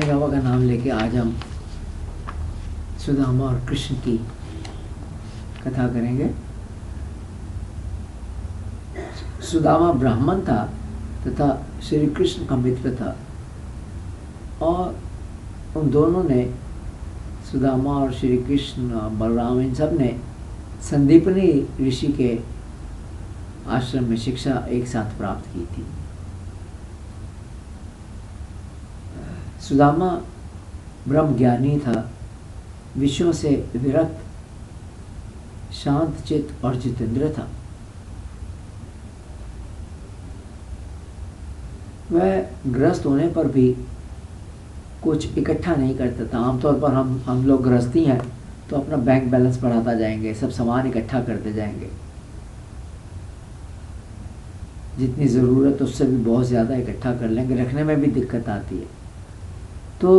बाबा का नाम लेके आज हम सुदामा और कृष्ण की कथा करेंगे। सुदामा ब्राह्मण था तथा श्री कृष्ण का मित्र था और उन दोनों ने, सुदामा और श्री कृष्ण, बलराम, इन सब ने संदीपनी ऋषि के आश्रम में शिक्षा एक साथ प्राप्त की थी। सुदामा ब्रह्मज्ञानी था, विषयों से विरक्त, शांत चित्त और जितेंद्र था। वह गृहस्थ होने पर भी कुछ इकट्ठा नहीं करता था। आमतौर पर हम लोग गृहस्थी हैं तो अपना बैंक बैलेंस बढ़ाता जाएंगे, सब सामान इकट्ठा करते जाएंगे, जितनी ज़रूरत उससे भी बहुत ज़्यादा इकट्ठा कर लेंगे, रखने में भी दिक्कत आती है। तो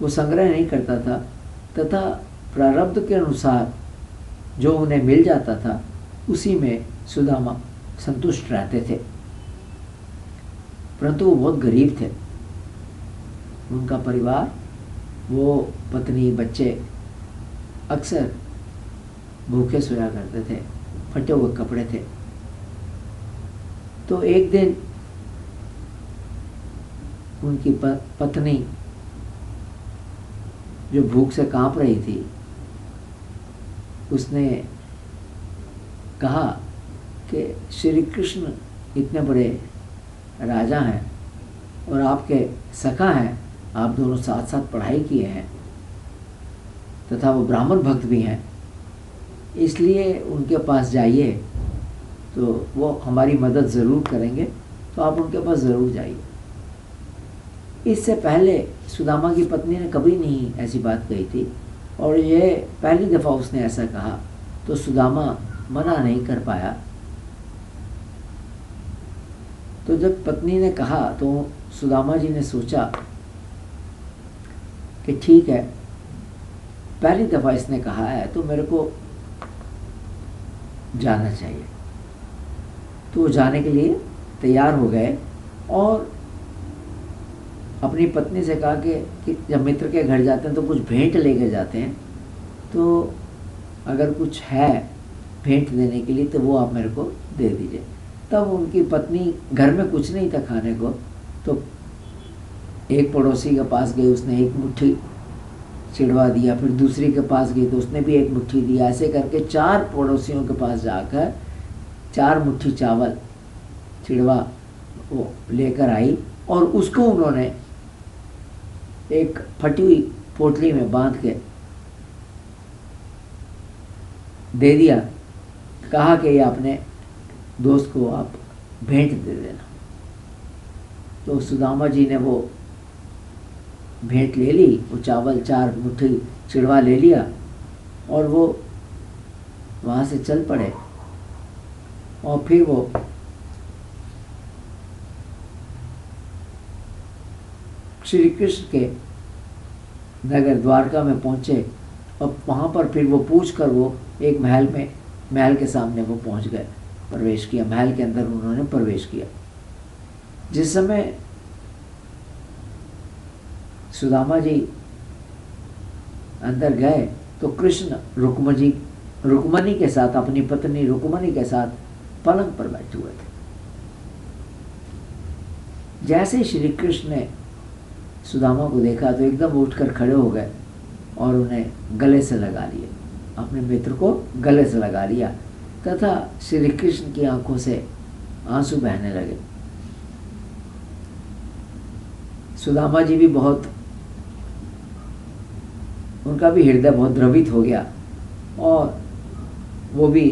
वो संग्रह नहीं करता था तथा प्रारब्ध के अनुसार जो उन्हें मिल जाता था उसी में सुदामा संतुष्ट रहते थे। परंतु वो बहुत गरीब थे। उनका परिवार, वो पत्नी, बच्चे अक्सर भूखे सोया करते थे, फटे हुए कपड़े थे। तो एक दिन उनकी पत्नी, जो भूख से कांप रही थी, उसने कहा कि श्री कृष्ण इतने बड़े राजा हैं और आपके सखा हैं, आप दोनों साथ साथ पढ़ाई किए हैं तथा वो ब्राह्मण भक्त भी हैं, इसलिए उनके पास जाइए तो वो हमारी मदद ज़रूर करेंगे, तो आप उनके पास ज़रूर जाइए। इससे पहले सुदामा की पत्नी ने कभी नहीं ऐसी बात कही थी और ये पहली दफ़ा उसने ऐसा कहा, तो सुदामा मना नहीं कर पाया। तो जब पत्नी ने कहा तो सुदामा जी ने सोचा कि ठीक है, पहली दफ़ा इसने कहा है तो मेरे को जाना चाहिए। तो वो जाने के लिए तैयार हो गए और अपनी पत्नी से कहा कि जब मित्र के घर जाते हैं तो कुछ भेंट लेके जाते हैं, तो अगर कुछ है भेंट देने के लिए तो वो आप मेरे को दे दीजिए। तब उनकी पत्नी, घर में कुछ नहीं था खाने को, तो एक पड़ोसी के पास गई, उसने एक मुट्ठी चिड़वा दिया, फिर दूसरी के पास गई तो उसने भी एक मुट्ठी दिया। ऐसे करके 4 पड़ोसियों के पास जाकर 4 मुट्ठी चावल चिड़वा वो लेकर आई और उसको उन्होंने एक फटी हुई पोटली में बांध के दे दिया। कहा कि ये अपने दोस्त को आप भेंट दे देना। तो सुदामा जी ने वो भेंट ले ली, वो चावल 4 मुट्ठी चिड़वा ले लिया और वो वहाँ से चल पड़े। और फिर वो श्री कृष्ण के नगर द्वारका में पहुँचे और वहाँ पर फिर वो पूछ कर वो एक महल के सामने वो पहुँच गए, प्रवेश किया। महल के अंदर उन्होंने प्रवेश किया। जिस समय सुदामा जी अंदर गए तो कृष्ण रुक्मणी के साथ, अपनी पत्नी रुक्मणी के साथ पलंग पर बैठे हुए थे। जैसे ही श्री कृष्ण ने सुदामा को देखा तो एकदम उठकर खड़े हो गए और उन्हें गले से लगा लिया, अपने मित्र को गले से लगा लिया तथा श्री कृष्ण की आंखों से आंसू बहने लगे। सुदामा जी भी उनका भी हृदय बहुत द्रवित हो गया और वो भी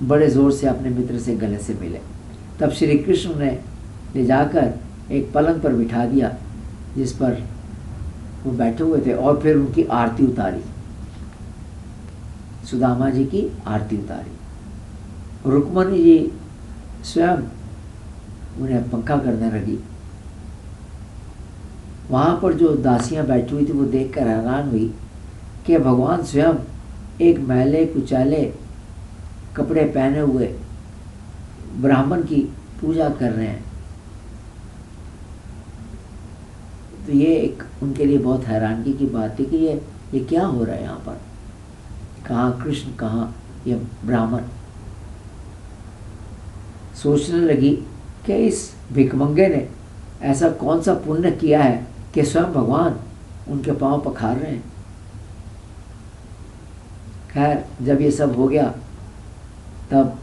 बड़े ज़ोर से अपने मित्र से गले से मिले। तब श्री कृष्ण ने ले जाकर एक पलंग पर बिठा दिया जिस पर वो बैठे हुए थे और फिर उनकी आरती उतारी, सुदामा जी की आरती उतारी। रुक्मणी जी स्वयं उन्हें पंखा करने लगी। वहाँ पर जो दासियाँ बैठी हुई थी वो देखकर हैरान हुई कि भगवान स्वयं एक मैले कुचाले कपड़े पहने हुए ब्राह्मण की पूजा कर रहे हैं। तो ये एक उनके लिए बहुत हैरानगी की बात थी कि ये क्या हो रहा है यहाँ पर, कहाँ कृष्ण, कहाँ ये ब्राह्मण। सोचने लगी कि इस भिखमंगे ने ऐसा कौन सा पुण्य किया है कि स्वयं भगवान उनके पांव पखार रहे हैं। खैर जब ये सब हो गया तब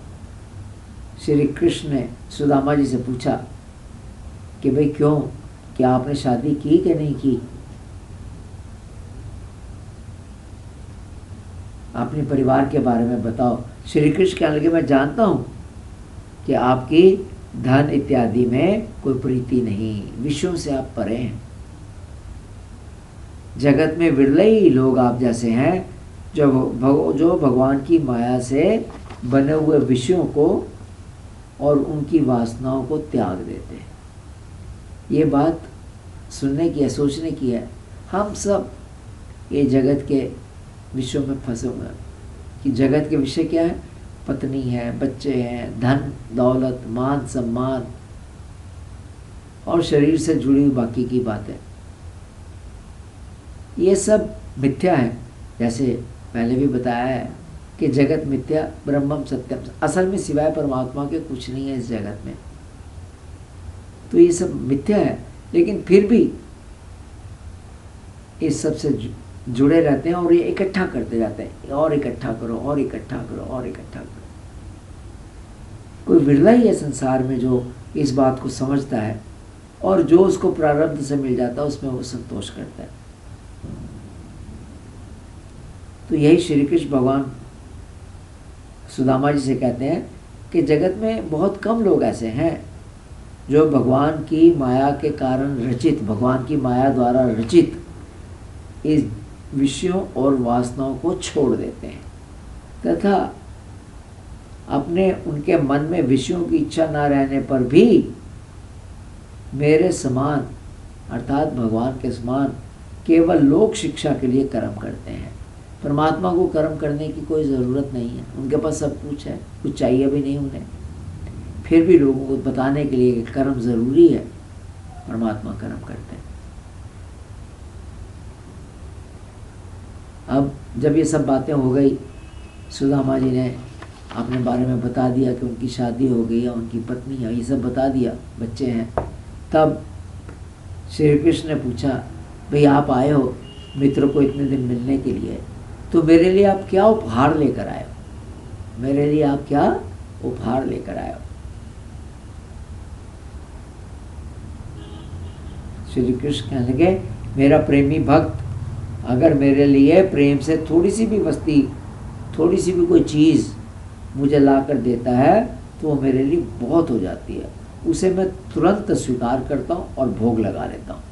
श्री कृष्ण ने सुदामा जी से पूछा कि भाई क्यों, क्या आपने शादी की कि नहीं की, अपने परिवार के बारे में बताओ। श्री कृष्ण कहने लगे मैं जानता हूँ कि आपकी धन इत्यादि में कोई प्रीति नहीं, विषयों से आप परे हैं। जगत में विरले ही लोग आप जैसे हैं जो भगवान की माया से बने हुए विषयों को और उनकी वासनाओं को त्याग देते हैं। ये बात सुनने की है, सोचने की है। हम सब ये जगत के विषयों में फंसे हुए हैं कि जगत के विषय क्या है, पत्नी है, बच्चे हैं, धन दौलत, मान सम्मान और शरीर से जुड़ी हुई बाकी की बातें, ये सब मिथ्या है। जैसे पहले भी बताया है कि जगत मिथ्या ब्रह्मम सत्यम, असल में सिवाय परमात्मा के कुछ नहीं है इस जगत में। तो ये सब मिथ्या है, लेकिन फिर भी इस सब से जुड़े रहते हैं और ये इकट्ठा करते जाते हैं, और इकट्ठा करो और इकट्ठा करो और इकट्ठा करो। कोई विरला ही है संसार में जो इस बात को समझता है और जो उसको प्रारब्ध से मिल जाता है उसमें वो संतोष करता है। तो यही श्री कृष्ण भगवान सुदामा जी से कहते हैं कि जगत में बहुत कम लोग ऐसे हैं जो भगवान की माया के कारण रचित, भगवान की माया द्वारा रचित इस विषयों और वासनाओं को छोड़ देते हैं तथा अपने उनके मन में विषयों की इच्छा न रहने पर भी मेरे समान अर्थात भगवान के समान केवल लोक शिक्षा के लिए कर्म करते हैं। परमात्मा को कर्म करने की कोई ज़रूरत नहीं है, उनके पास सब कुछ है, कुछ चाहिए भी नहीं उन्हें, फिर भी लोगों को बताने के लिए कि कर्म ज़रूरी है, परमात्मा कर्म करते हैं। अब जब ये सब बातें हो गई, सुदामा जी ने अपने बारे में बता दिया कि उनकी शादी हो गई है, उनकी पत्नी है, ये सब बता दिया, बच्चे हैं। तब श्री कृष्ण ने पूछा भाई आप आए हो मित्र को इतने दिन मिलने के लिए, तो मेरे लिए आप क्या उपहार लेकर आए हो, मेरे लिए आप क्या उपहार लेकर आए हो। श्री कृष्ण कहने लगे मेरा प्रेमी भक्त अगर मेरे लिए प्रेम से थोड़ी सी भी वस्तु, थोड़ी सी भी कोई चीज़ मुझे ला कर देता है तो वो मेरे लिए बहुत हो जाती है, उसे मैं तुरंत स्वीकार करता हूँ और भोग लगा लेता हूँ।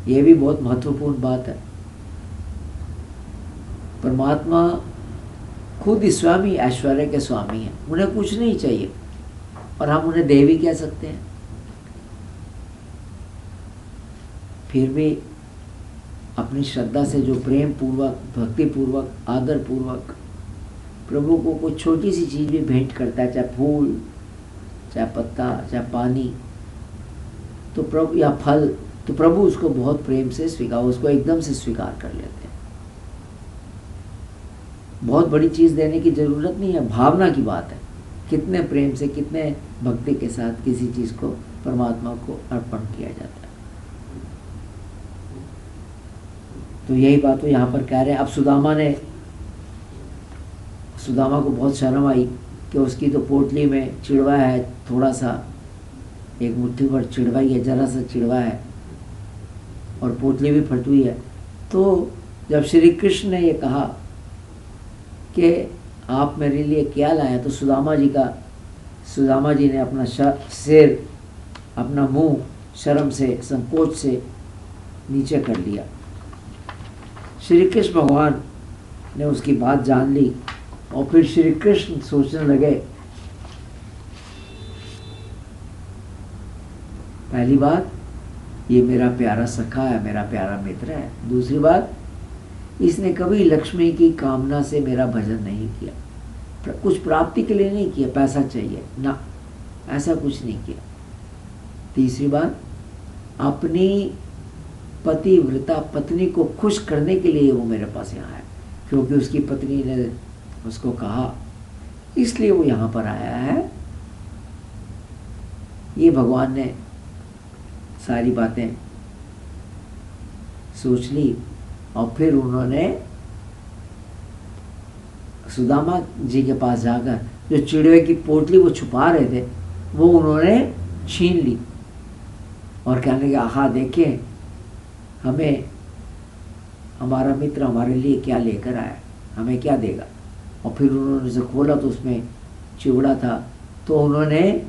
ये भी बहुत महत्वपूर्ण बात है। परमात्मा खुद ही स्वयं ही ऐश्वर्य के स्वामी हैं, उन्हें कुछ नहीं चाहिए और हम उन्हें देवी कह सकते हैं। फिर भी अपनी श्रद्धा से जो प्रेम पूर्वक, भक्ति पूर्वक, आदर पूर्वक प्रभु को कोई छोटी सी चीज़ भी भेंट करता है, चाहे फूल, चाहे पत्ता, चाहे पानी, तो प्रभु या फल, तो प्रभु उसको बहुत प्रेम से स्वीकार, उसको एकदम से स्वीकार कर लेते हैं। बहुत बड़ी चीज़ देने की ज़रूरत नहीं है, भावना की बात है, कितने प्रेम से, कितने भक्ति के साथ किसी चीज़ को परमात्मा को अर्पण किया जाता है। तो यही बात वो यहाँ पर कह रहे हैं। अब सुदामा को बहुत शर्म आई कि उसकी तो पोटली में चिड़वा है, थोड़ा सा, एक मुट्ठी भर चिड़वा ही है, जरा सा चिड़वा है और पोटली भी फटी हुई है। तो जब श्री कृष्ण ने ये कहा कि आप मेरे लिए क्या लाए, तो सुदामा जी ने अपना सिर, अपना मुंह शर्म से, संकोच से नीचे कर लिया। श्री कृष्ण भगवान ने उसकी बात जान ली और फिर श्री कृष्ण सोचने लगे, पहली बात ये मेरा प्यारा सखा है, मेरा प्यारा मित्र है। दूसरी बात, इसने कभी लक्ष्मी की कामना से मेरा भजन नहीं किया, कुछ प्राप्ति के लिए नहीं किया, पैसा चाहिए ना, ऐसा कुछ नहीं किया। तीसरी बात, अपनी पतिव्रता पत्नी को खुश करने के लिए वो मेरे पास यहाँ है, क्योंकि उसकी पत्नी ने उसको कहा, इसलिए वो यहाँ पर आया है। ये भगवान ने सारी बातें सोच ली और फिर उन्होंने सुदामा जी के पास जाकर जो चिड़वे की पोटली वो छुपा रहे थे वो उन्होंने छीन ली और कहने लगे, आहा देखिए हमें हमारा मित्र हमारे लिए क्या लेकर आया, हमें क्या देगा। और फिर उन्होंने उसे खोला तो उसमें चिवड़ा था, तो उन्होंने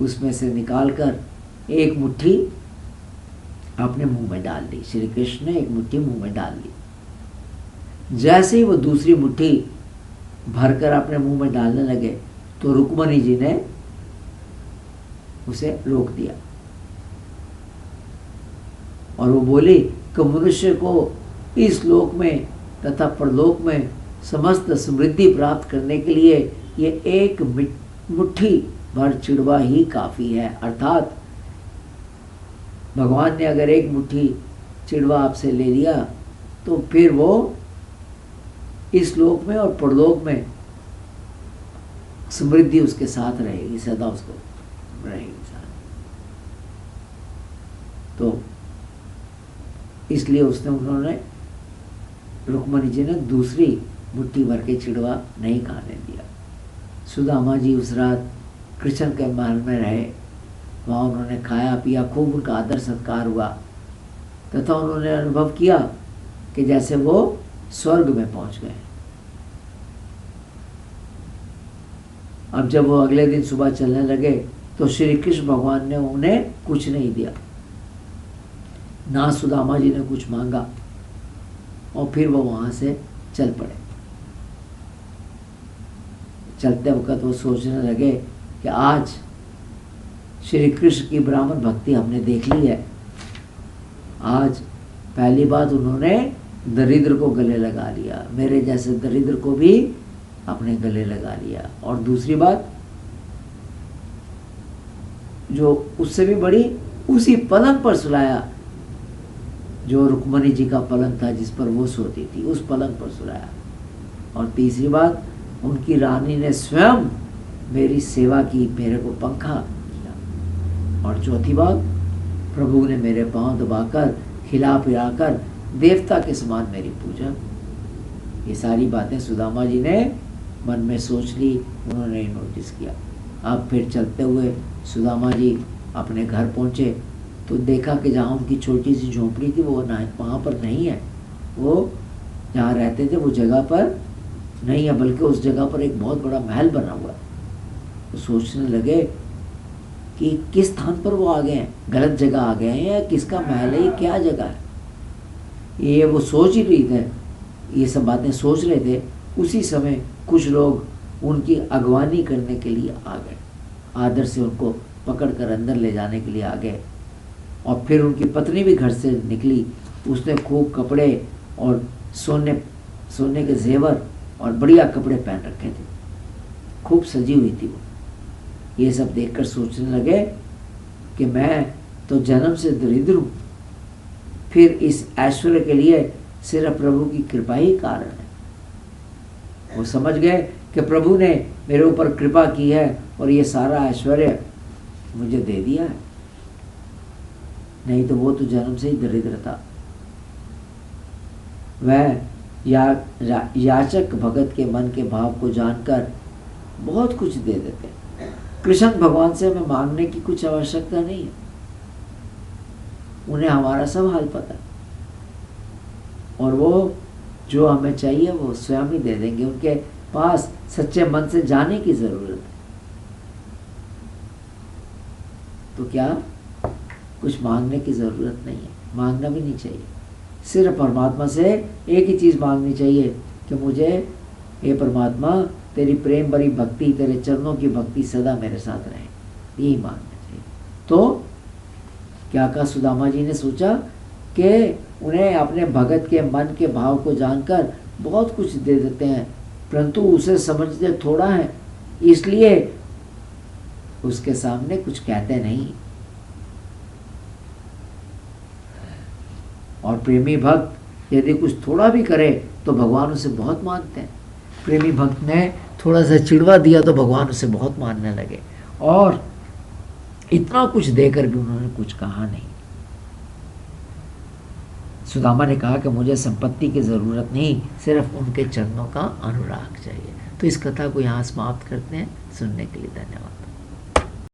उसमें से निकालकर एक मुट्ठी अपने मुंह में डाल दी। श्री कृष्ण ने एक मुट्ठी मुंह में डाल दी। जैसे ही वो दूसरी मुट्ठी भरकर अपने मुंह में डालने लगे तो रुक्मणी जी ने उसे रोक दिया और वो बोली कि मनुष्य को इस लोक में तथा परलोक में समस्त समृद्धि प्राप्त करने के लिए ये एक मुट्ठी भर चिड़वा ही काफ़ी है। अर्थात भगवान ने अगर एक मुट्ठी चिड़वा आपसे ले लिया तो फिर वो इस लोक में और परलोक में समृद्धि उसके साथ रहेगी, सदा उसको रहेगी साथ। तो इसलिए उन्होंने रुक्मणी जी ने दूसरी मुट्ठी भर के चिड़वा नहीं खाने दिया। सुदामा जी उस रात कृष्ण के महल में रहे, वहाँ उन्होंने खाया पिया, खूब उनका आदर सत्कार हुआ तथा उन्होंने अनुभव किया कि जैसे वो स्वर्ग में पहुंच गए। अब जब वो अगले दिन सुबह चलने लगे तो श्री कृष्ण भगवान ने उन्हें कुछ नहीं दिया, ना सुदामा जी ने कुछ मांगा, और फिर वो वहाँ से चल पड़े। चलते वक्त वो सोचने लगे कि आज श्री कृष्ण की ब्राह्मण भक्ति हमने देख ली है। आज पहली बात उन्होंने दरिद्र को गले लगा लिया, मेरे जैसे दरिद्र को भी अपने गले लगा लिया। और दूसरी बात जो उससे भी बड़ी, उसी पलंग पर सुलाया जो रुक्मणी जी का पलंग था जिस पर वो सोती थी, उस पलंग पर सुलाया। और तीसरी बात, उनकी रानी ने स्वयं मेरी सेवा की, मेरे को पंखा किया। और चौथी बात, प्रभु ने मेरे पांव दबाकर खिला पिलाकर देवता के समान मेरी पूजा। ये सारी बातें सुदामा जी ने मन में सोच ली, उन्होंने नोटिस किया। अब फिर चलते हुए सुदामा जी अपने घर पहुँचे तो देखा कि जहाँ उनकी छोटी सी झोंपड़ी थी वो वहाँ पर नहीं है, वो जहाँ रहते थे वो जगह पर नहीं है, बल्कि उस जगह पर एक बहुत बड़ा महल बना हुआ है। तो सोचने लगे कि किस स्थान पर वो आ गए हैं, गलत जगह आ गए हैं या किसका महल है, ये क्या जगह है। ये वो सोच ही रही थे, ये सब बातें सोच रहे थे। उसी समय कुछ लोग उनकी अगवानी करने के लिए आ गए, आदर से उनको पकड़कर अंदर ले जाने के लिए आ गए। और फिर उनकी पत्नी भी घर से निकली, उसने खूब कपड़े और सोने के जेवर और बढ़िया कपड़े पहन रखे थे, खूब सजी हुई थी वो। ये सब देखकर सोचने लगे कि मैं तो जन्म से दरिद्र हूँ, फिर इस ऐश्वर्य के लिए सिर्फ प्रभु की कृपा ही कारण है। वो समझ गए कि प्रभु ने मेरे ऊपर कृपा की है और ये सारा ऐश्वर्य मुझे दे दिया है, नहीं तो वो तो जन्म से ही दरिद्र था। वह याचक भगत के मन के भाव को जानकर बहुत कुछ दे देते हैं। कृष्ण भगवान से हमें मांगने की कुछ आवश्यकता नहीं है, उन्हें हमारा सब हाल पता है और वो जो हमें चाहिए वो स्वयं ही दे देंगे। उनके पास सच्चे मन से जाने की जरूरत है। तो क्या कुछ मांगने की जरूरत नहीं है, मांगना भी नहीं चाहिए। सिर्फ परमात्मा से एक ही चीज़ मांगनी चाहिए कि मुझे हे परमात्मा तेरी प्रेम भरी भक्ति, तेरे चरणों की भक्ति सदा मेरे साथ रहे, यही मांगना चाहिए। तो क्या कहा सुदामा जी ने सोचा कि उन्हें अपने भगत के मन के भाव को जानकर बहुत कुछ दे देते हैं, परंतु उसे समझते थोड़ा है, इसलिए उसके सामने कुछ कहते नहीं। और प्रेमी भक्त यदि कुछ थोड़ा भी करे तो भगवान उसे बहुत मानते हैं। प्रेमी भक्त ने थोड़ा सा चिढ़वा दिया तो भगवान उसे बहुत मानने लगे, और इतना कुछ देकर भी उन्होंने कुछ कहा नहीं। सुदामा ने कहा कि मुझे संपत्ति की ज़रूरत नहीं, सिर्फ उनके चरणों का अनुराग चाहिए। तो इस कथा को यहाँ समाप्त करते हैं। सुनने के लिए धन्यवाद।